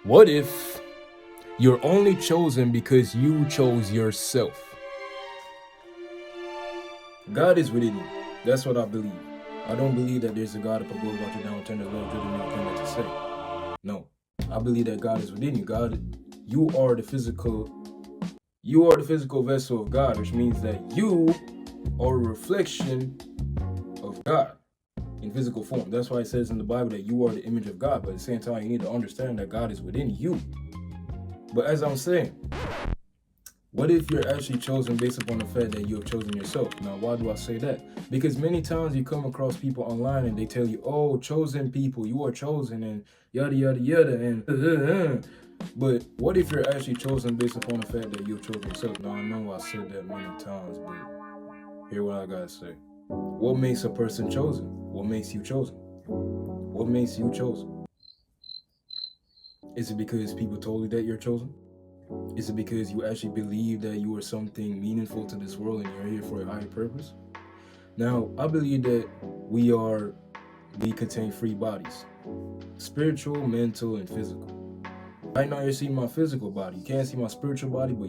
What if you're only chosen because you chose yourself? God is within you. That's what I believe. I don't believe that there's a God up above, watching down, turn the Lord, driven anything to say. No. I believe that God is within you. You are the physical vessel of God, which means that you are a reflection of God in physical form. That's why it says in the Bible that you are the image of God. But at the same time, you need to understand that God is within you. But as I'm saying, what if you're actually chosen based upon the fact that you have chosen yourself? Now, why do I say that? Because many times you come across people online and they tell you, oh, chosen people, you are chosen and yada, yada, yada, and But what if you're actually chosen based upon the fact that you've chosen yourself? Now, I know I said that many times, but here's what I gotta say. What makes a person chosen? What makes you chosen? What makes you chosen? Is it because people told you that you're chosen? Is it because you actually believe that you are something meaningful to this world and you're here for a higher purpose? Now, I believe that we contain three bodies: spiritual, mental, and physical. Right now, you're seeing my physical body. You can't see my spiritual body, but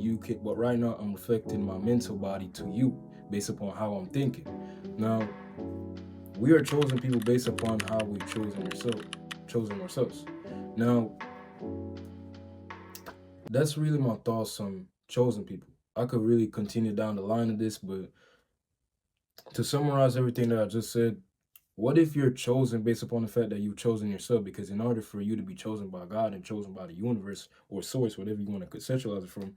right now, I'm reflecting my mental body to you based upon how I'm thinking. Now, we are chosen people based upon how we've chosen ourselves. Now, that's really my thoughts on chosen people. I could really continue down the line of this, but to summarize everything that I just said, what if you're chosen based upon the fact that you've chosen yourself? Because in order for you to be chosen by God and chosen by the universe or source, whatever you want to conceptualize it from,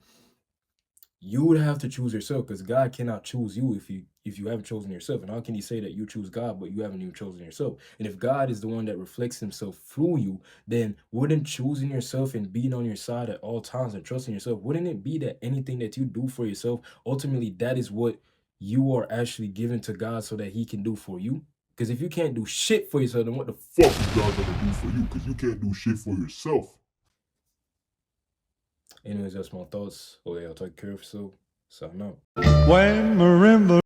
you would have to choose yourself, because God cannot choose you if you haven't chosen yourself. And how can he say that you choose God but you haven't even chosen yourself? And if God is the one that reflects himself through you, then wouldn't choosing yourself and being on your side at all times and trusting yourself, wouldn't it be that anything that you do for yourself, ultimately that is what you are actually given to God so that he can do for you? Because if you can't do shit for yourself, then what the fuck is God gonna do for you? Because you can't do shit for yourself. Anyways, that's my thoughts. Okay, I'll take care of yourself. Sign out. When marimba